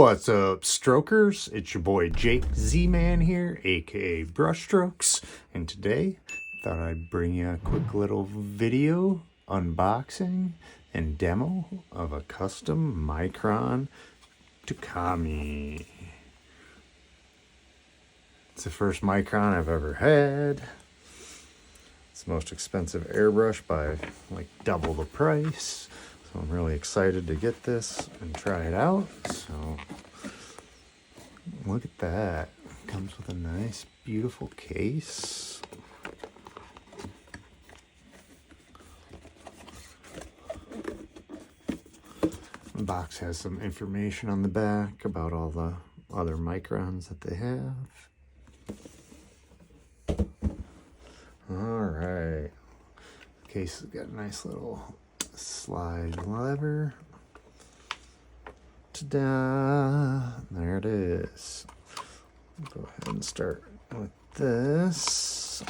What's up, strokers? It's your boy Jake Z-Man here, aka BrusHstroKeZ, and today I thought I'd bring you a quick little video unboxing and demo of a custom Micron Takumi. It's the first Micron I've ever had. It's the most expensive airbrush by like double the price. So I'm really excited to get this and try it out. So look at that. Comes with a nice, beautiful case. The box has some information on the back about all the other Microns that they have. All right. The case has got a nice little slide lever. Ta-da! There it is. Go ahead and start with this.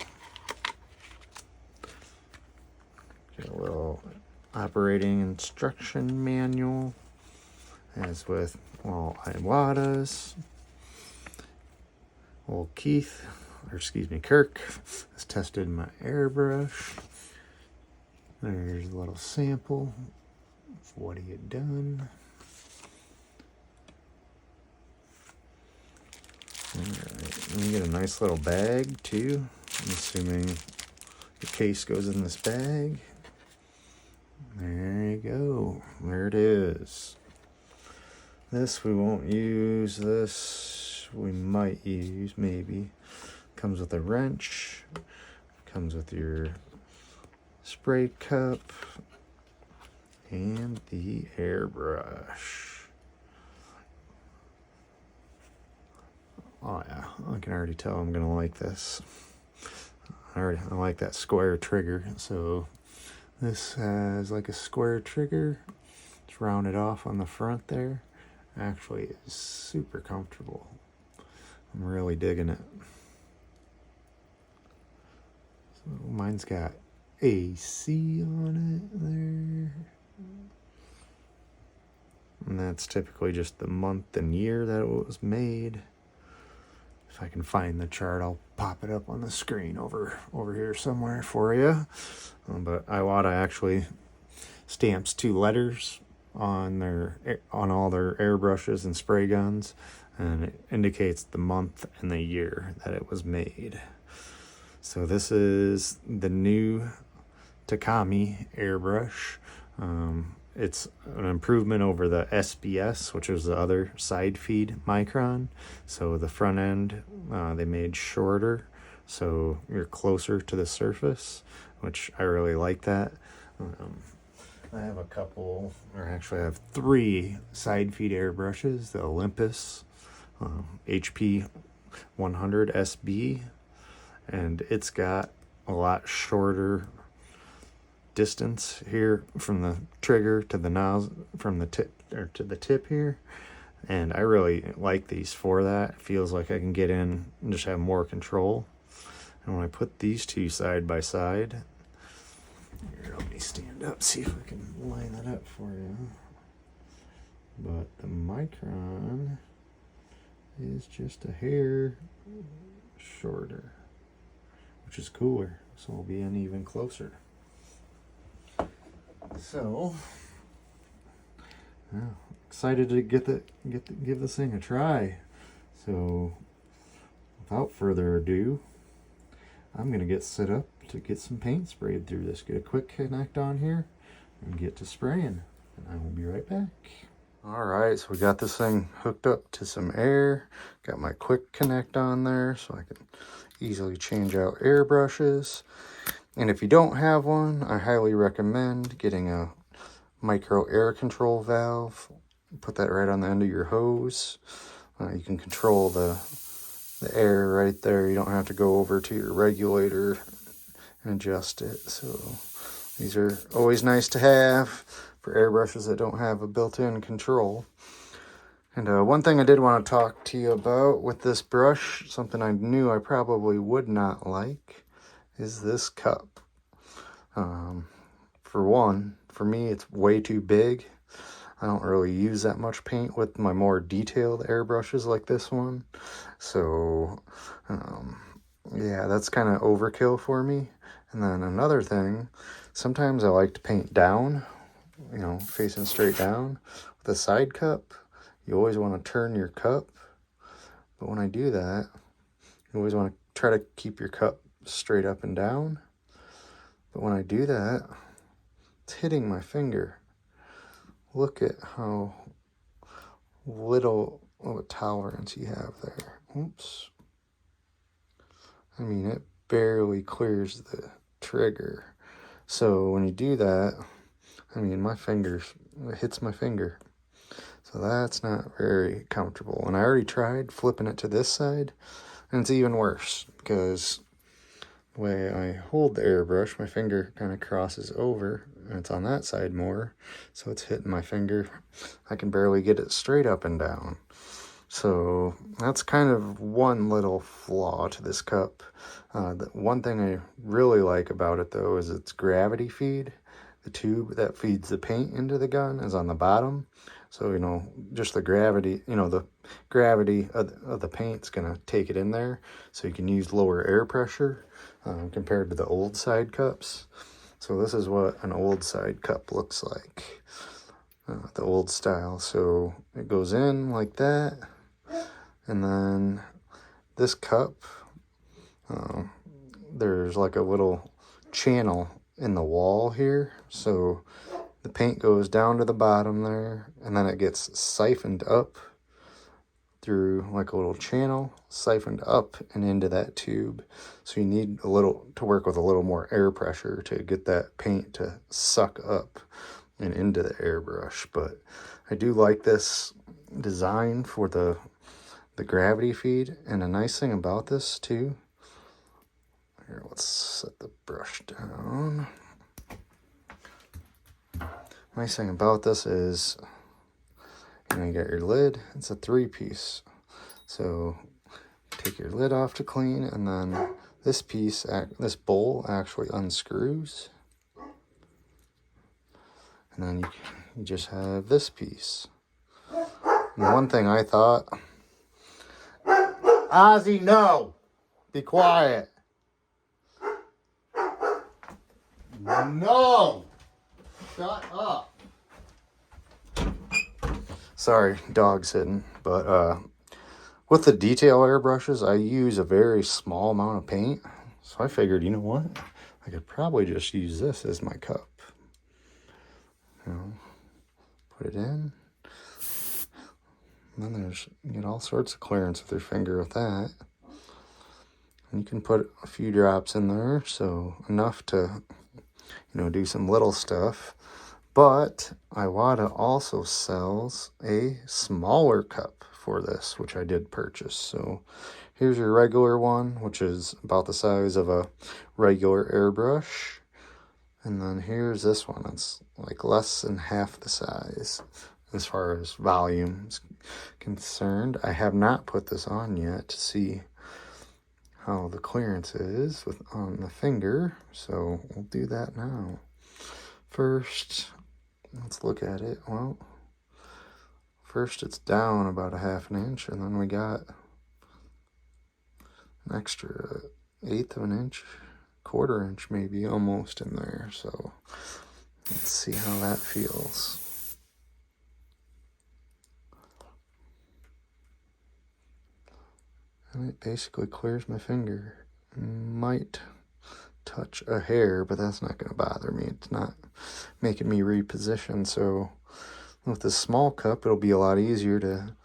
Get a little operating instruction manual, as with all Iwata's. Old Kirk has tested my airbrush. There's a little sample of what he had done. Alright, and you get a nice little bag too. I'm assuming the case goes in this bag. There you go. There it is. This we won't use. This we might use, maybe. Comes with a wrench. Comes with your spray cup and the airbrush. Oh yeah, I can already tell I'm gonna like this. I like that square trigger. So this has like a square trigger. It's rounded off on the front there. Actually, it's super comfortable. I'm really digging it. So mine's got AC on it there. And that's typically just the month and year that it was made. If I can find the chart, I'll pop it up on the screen over here somewhere for you. But Iwata actually stamps 2 letters on all their airbrushes and spray guns, and it indicates the month and the year that it was made. So this is the new Takumi airbrush. It's an improvement over the SBS, which was the other side feed Micron. So the front end they made shorter, so you're closer to the surface, which I really like that. I have a couple, or actually I have 3 side feed airbrushes: the Olympus HP 100 SB, and it's got a lot shorter distance here from the trigger to the nozzle, from the tip or to the tip here, and I really like these for that. It feels like I can get in and just have more control. And when I put these 2 side by side, here, let me stand up, see if I can line that up for you. But the Micron is just a hair shorter, which is cooler, so we'll be in even closer. So, yeah, excited to give this thing a try. So, without further ado, I'm gonna get set up to get some paint sprayed through this. Get a quick connect on here and get to spraying, and I will be right back. All right, so we got this thing hooked up to some air. Got my quick connect on there so I can easily change out airbrushes. And if you don't have one, I highly recommend getting a micro air control valve. Put that right on the end of your hose. You can control the air right there. You don't have to go over to your regulator and adjust it. So these are always nice to have for airbrushes that don't have a built-in control. And one thing I did want to talk to you about with this brush, something I knew I probably would not like, is this cup. For one, for me, it's way too big. I don't really use that much paint with my more detailed airbrushes like this one. So, yeah, that's kind of overkill for me. And then another thing, sometimes I like to paint down, you know, facing straight down. With a side cup, you always want to turn your cup. But when I do that, you always want to try to keep your cup straight up and down. But when I do that, it's hitting my finger. Look at how little of a tolerance you have there. Oops. I mean, it barely clears the trigger. So when you do that, I mean, my fingers, it hits my finger. So that's not very comfortable. And I already tried flipping it to this side, and it's even worse because the way I hold the airbrush, my finger kind of crosses over, and it's on that side more, so it's hitting my finger. I can barely get it straight up and down. So that's kind of one little flaw to this cup. The one thing I really like about it, though, is its gravity feed. The tube that feeds the paint into the gun is on the bottom. So, you know, just the gravity, you know, the gravity of the paint's going to take it in there. So you can use lower air pressure compared to the old side cups. So this is what an old side cup looks like, the old style. So it goes in like that. And then this cup, there's like a little channel in the wall here. So the paint goes down to the bottom there, and then it gets siphoned up through like a little channel, siphoned up and into that tube. So you need a little to work with a little more air pressure to get that paint to suck up and into the airbrush. But I do like this design for the gravity feed. And a nice thing about this too, here, let's set the brush down. Nice thing about this is, you know, you got your lid. It's a 3-piece. So take your lid off to clean, and then this piece, this bowl actually unscrews. And then you just have this piece. And one thing I thought, Ozzy, no! Be quiet. No! Shut up. Sorry, dog's hidden. But with the detail airbrushes, I use a very small amount of paint. So I figured, you know what? I could probably just use this as my cup. You know, put it in. And then you get all sorts of clearance with your finger with that. And you can put a few drops in there, so enough to, you know, do some little stuff. But Iwata also sells a smaller cup for this, which I did purchase. So here's your regular one, which is about the size of a regular airbrush. And then here's this one. It's like less than half the size as far as volume is concerned. I have not put this on yet to see how the clearance is on the finger. So we'll do that now. First, let's look at it. Well, first it's down about a ½ inch, and then we got an extra 1/8 of an inch, 1/4 inch maybe, almost in there. So let's see how that feels. And it basically clears my finger. Might touch a hair, but that's not going to bother me. It's not making me reposition. So with this small cup, it'll be a lot easier to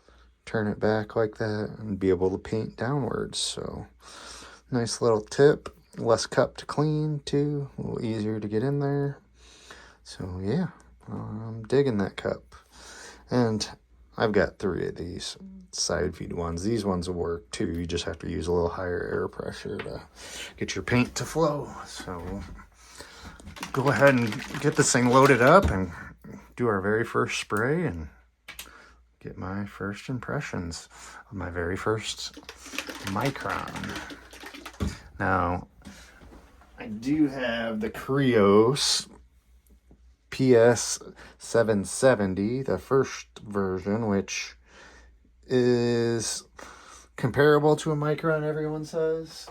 turn it back like that and be able to paint downwards. So nice little tip. Less cup to clean too, a little easier to get in there. So yeah, I'm digging that cup. And I've got 3 of these side feed ones. These ones will work too. You just have to use a little higher air pressure to get your paint to flow. So go ahead and get this thing loaded up and do our very first spray and get my first impressions of my very first Micron. Now, I do have the Krios PS 770, the first version, which is comparable to a Micron, everyone says.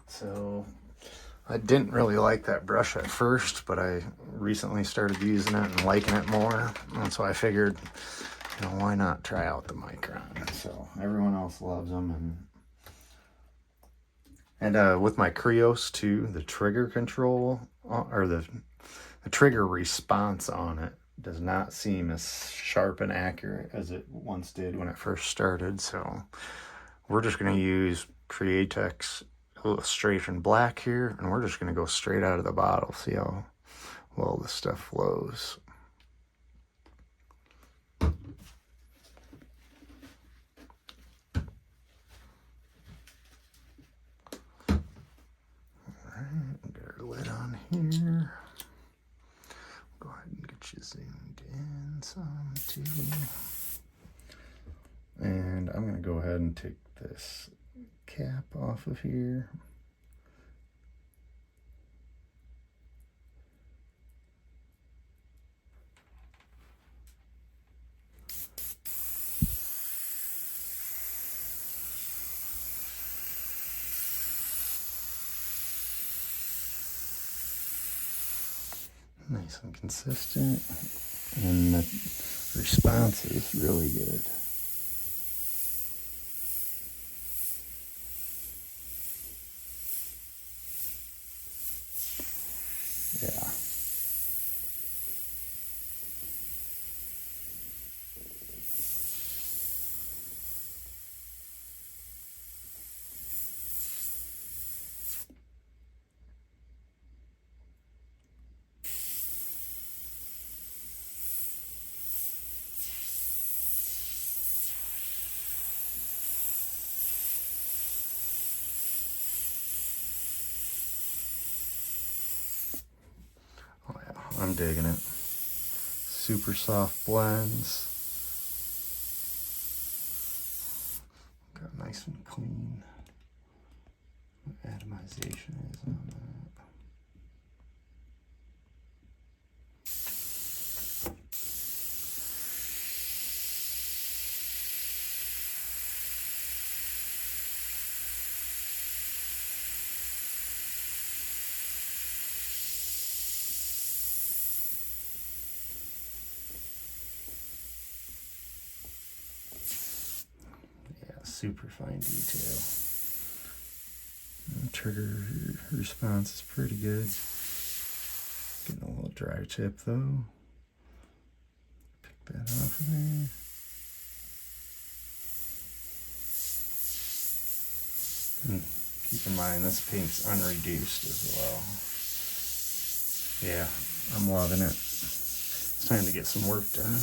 So I didn't really like that brush at first, but I recently started using it and liking it more. And so I figured, why not try out the Micron? So everyone else loves them. And with my Krios too, the trigger control, or the trigger response on it does not seem as sharp and accurate as it once did when it first started. So we're just going to use Createx Illustration Black here, and we're just going to go straight out of the bottle, see how well this stuff flows. Alright, get our lid on here. Go ahead and get you zoomed in some too. And I'm going to go ahead and take this cap off of here. Nice and consistent, and the response is really good. Yeah. Oh yeah, I'm digging it. Super soft blends. Got nice and clean. Atomization is on that. Super fine detail. And trigger response is pretty good. Getting a little dry tip though. Pick that off of there. And keep in mind this paint's unreduced as well. Yeah, I'm loving it. It's time to get some work done.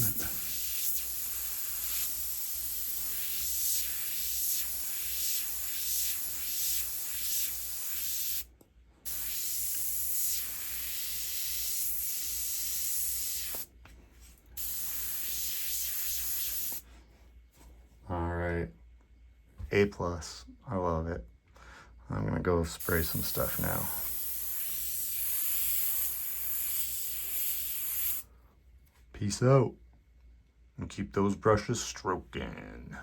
Alright, A+. I love it. I'm gonna go spray some stuff now. Peace out. And keep those brushes stroking.